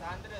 Hi,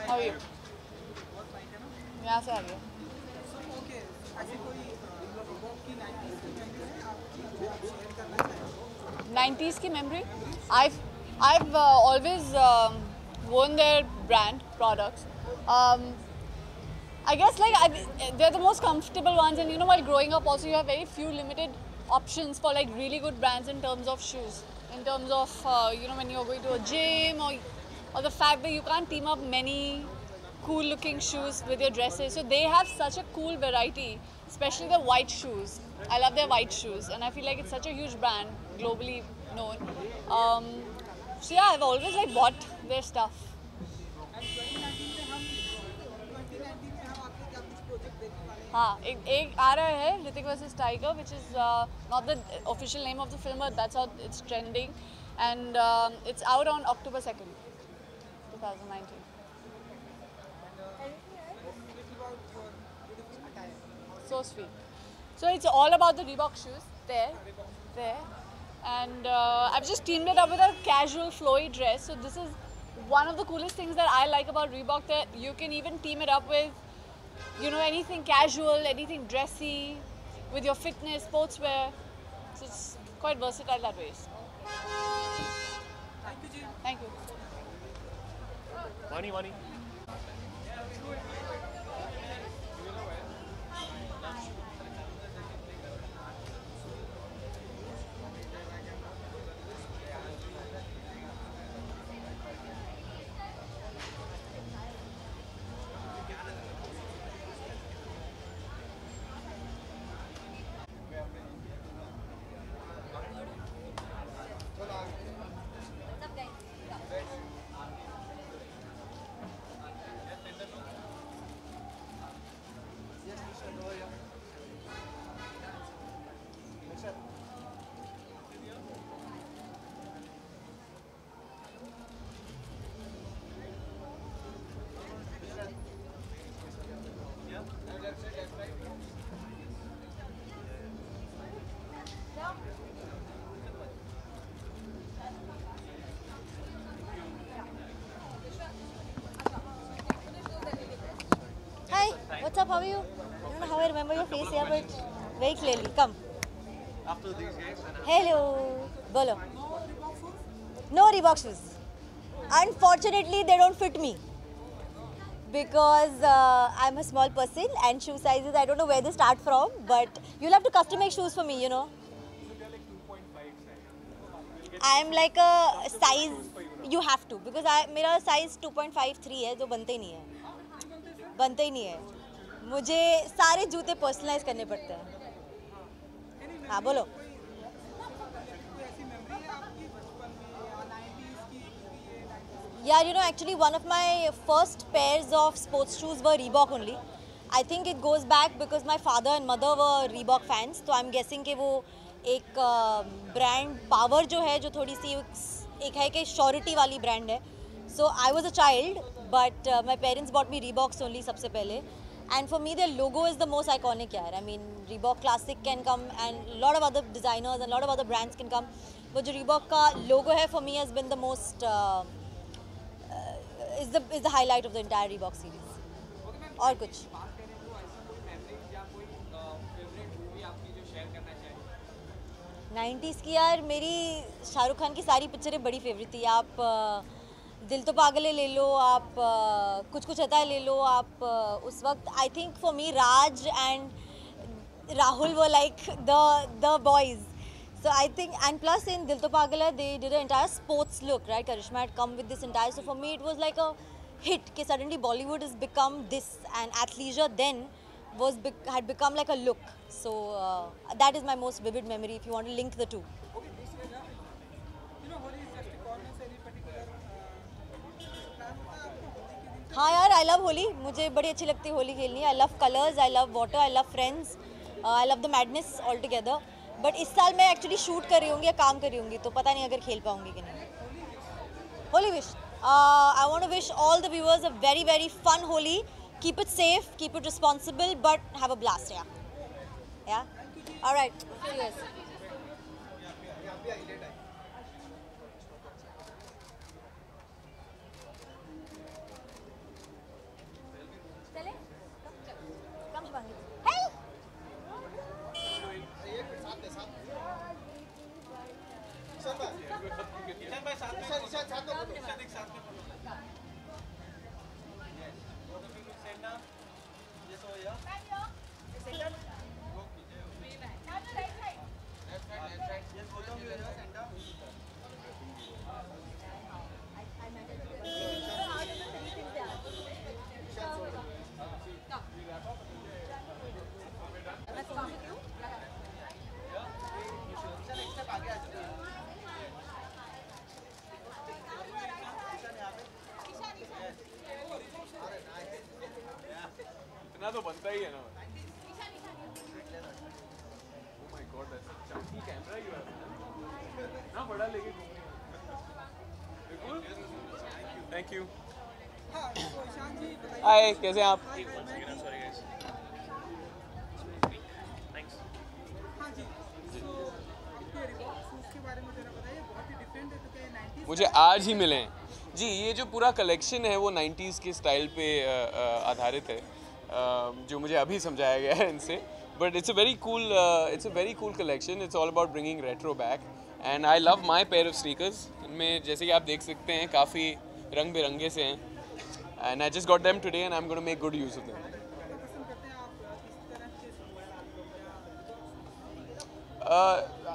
how are you? यहाँ से आ गया. 90s की memory. I've always worn their brand products. I guess they're the most comfortable ones, and while growing up also you have very few limited options for like really good brands in terms of shoes. In terms of when you're going to a gym or the fact that you can't team up many cool looking shoes with your dresses. So they have such a cool variety, especially the white shoes. I love their white shoes, and I feel like it's such a huge brand, globally known. So yeah, I've always bought their stuff. हाँ, एक आ रहा है Hrithik vs Tiger, which is not the official name of the film, but that's how it's trending, and it's out on October 2nd, 2019. So sweet. So it's all about the Reebok shoes there, and I've just teamed it up with a casual flowy dress. So this is one of the coolest things that I like about Reebok, that you can even team it up with anything casual, anything dressy, with your fitness, sportswear. So it's quite versatile that way. Thank you, Ji. Thank you. Money. What's up? How are you? I don't know how I remember your face here, but very clearly. Come. After these games. Hello. Bolo. No Reebok shoes. Unfortunately, they don't fit me because I'm a small person and shoe sizes, I don't know where they start from, but you'll have to custom make shoes for me, I'm like a size, you have to, because मेरा size 2.53 है जो बनते ही नहीं है मुझे सारे जूते personalise करने पड़ते हैं हाँ बोलो Yeah, actually one of my first pairs of sports shoes were Reebok only. I think it goes back because my father and mother were Reebok fans. So I'm guessing कि वो एक brand power जो है जो थोड़ी सी एक है कि surety वाली brand है. So I was a child, but my parents bought me Reeboks only सबसे पहले. And for me, their logo is the most iconic. I mean, Reebok Classic can come, and a lot of other designers and a lot of other brands can come. But जो Reebok का logo है for me has been the most is the highlight of the entire Reebok series. और कुछ? 90s की यार मेरी शाहरुख खान की सारी पिक्चरें बड़ी फेवरेट थी आप दिल तो पागल है ले लो आप कुछ कुछ आता है ले लो आप उस वक्त I think for me Raj and Rahul were like the boys so I think and plus in Dil To Pagal Hai they did an entire sports look right Karishma had come with this entire so for me it was like a hit कि suddenly Bollywood has become this and athleisure then had become like a look so that is my most vivid memory if you want to link the two Okay, Holi is just a corner, any particular हाँ यार I love Holi मुझे बड़ी अच्छी लगती है होली खेलनी I love colors I love water I love friends I love the madness all together. But इस साल मैं एक्चुअली शूट कर रही हूँगी या काम कर रही हूँगी, तो पता नहीं अगर खेल पाऊँगी कि नहीं. Holi wish. I want to wish all the viewers a very, very fun Holi. Keep it safe, keep it responsible, but have a blast, yeah. Yeah? All right. See you guys. चले? Come, Shubhangi. Hey! इतना तो बनता ही है ना. Oh my God, that's a chunky camera you have. ना बड़ा लेके घूम रही हो. Thank you. हाँ, तो ईशान जी बताइए. Hi, कैसे हैं आप? हाँ जी. तो इतने रिबॉक शूज़ के बारे में जरा बताइए. बहुत ही डिफरेंट है, तो क्या 90s मुझे आज ही मिले हैं जी. ये जो पूरा कलेक्शन है वो 90s के स्टाइल पे आधारित है, जो मुझे अभी समझाया गया है इनसे. But it's a very cool collection. It's all about bringing retro back and I love my pair of sneakers. इनमें जैसे कि आप देख सकते हैं काफ़ी रंग बिरंगे से हैं and I just got them today and I am gonna make good use of them. पसंद करते हैं आप किस तरह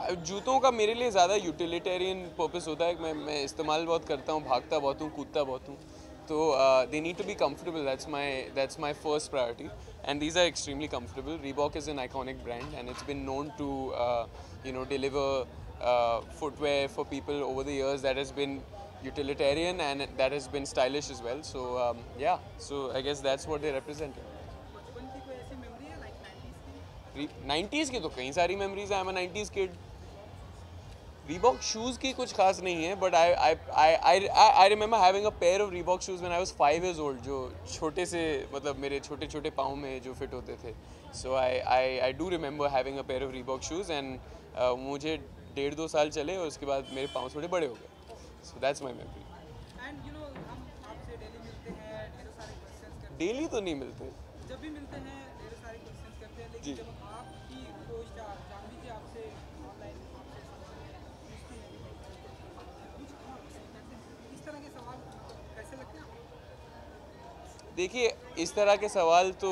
के जूतों का मेरे लिए ज़्यादा यूटिलिटेरियन पर्पस होता है. मैं इस्तेमाल बहुत करता हूँ, भागता बहुत हूँ, कूदता बहुत हूँ, तो they need to be comfortable. That's my first priority, and these are extremely comfortable. Reebok is an iconic brand and it's been known to deliver footwear for people over the years that has been utilitarian and that has been stylish as well. So so I guess that's what they represent. बचपन की कोई ऐसी memory है like 90s की? 90s की तो कई सारी मेमोरीज हैं. I am a 90s kid. Reebok shoes की कुछ खास नहीं है, but I remember having a pair of Reebok shoes when I was 5 years old, जो छोटे से मतलब मेरे छोटे छोटे पाँव में जो फिट होते थे. So I do remember having a pair of Reebok shoes and मुझे 1.5-2 साल चले और उसके बाद मेरे पाँव थोड़े बड़े हो गए. So that's my memory. And हम आपसे डेली मिलते हैं, ढेरों सारे क्वेश्चंस करते डेली तो नहीं मिलते. हैं. जब भी मिलते हैं ढेरों सारे क्वेश्चंस करते हैं, लेकिन जी. जब आपकी पोस्ट जानवी जी आपसे ऑनलाइन आपसे सवाल पूछती है, कुछ इस तरह के सवाल कैसे लगते हैं आपको? देखिए, इस तरह के सवाल तो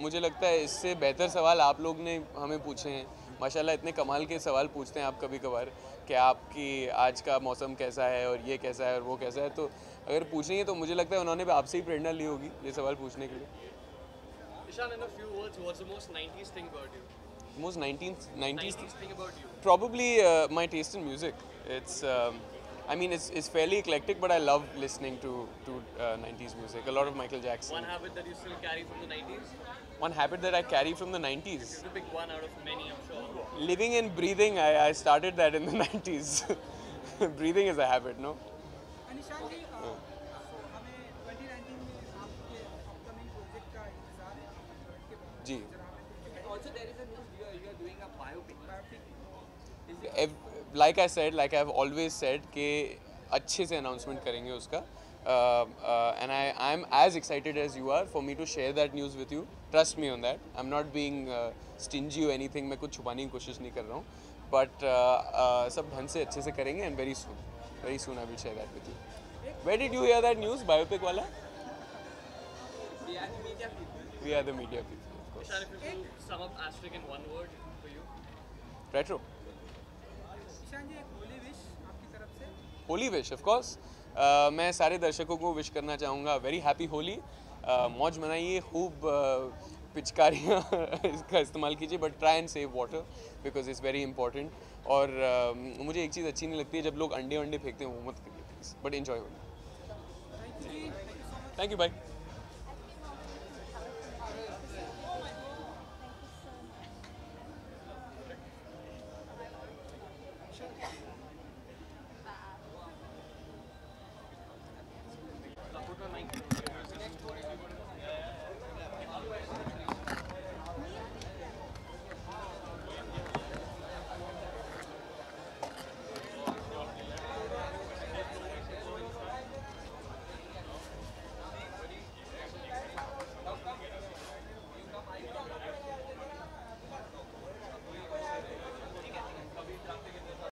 मुझे लगता है इससे बेहतर सवाल आप लोग ने हमें पूछे हैं. माशाल्लाह इतने कमाल के सवाल पूछते हैं आप कभी कभार कि आपकी आज का मौसम कैसा है और ये कैसा है और वो कैसा है. तो अगर पूछेंगे तो मुझे लगता है उन्होंने भी आपसे ही प्रेरणा ली होगी ये सवाल पूछने के लिए. Ishan, in a few words, what's the most 90s thing about you? Most 90s 90s thing about you? probably my taste in music. It's fairly eclectic, but I love listening to 90s music. A lot of Michael Jackson. One habit that you still carry from the 90s? One habit that I carry from the 90s. To pick one out of many, I'm sure. Living and breathing, I started that in the 90s. Breathing is a habit, no? अनिशान जी, हमें 2019 में आपके upcoming project का इंतजार है. जी. Also, there is a news you are doing a biopic. Like I said, like I've always said, कि अच्छे से announcement करेंगे उसका. And I'm as excited as you are for me to share that news with you. Trust me on that. I'm not being stingy or anything. मैं कुछ छुपाने की कोशिश नहीं कर रहा हूँ. But सब ढंग से अच्छे से करेंगे and very soon I will share that with you. Where did you hear that news? Biopic वाला? We are the media people. We are the media people, of course. Ishan, if you could sum up Asterisk in one word for you. Retro. Ishan जी, एक Holi wish आपकी तरफ से. Holi wish of course. मैं सारे दर्शकों को wish करना चाहूँगा वेरी हैप्पी होली. मौज मनाइए, खूब पिचकारियाँ इसका इस्तेमाल कीजिए, but try and save water because it's very important. और मुझे एक चीज़ अच्छी नहीं लगती है जब लोग अंडे फेंकते हैं, वो मत करिए please, but enjoy Holi. Thank you, bye.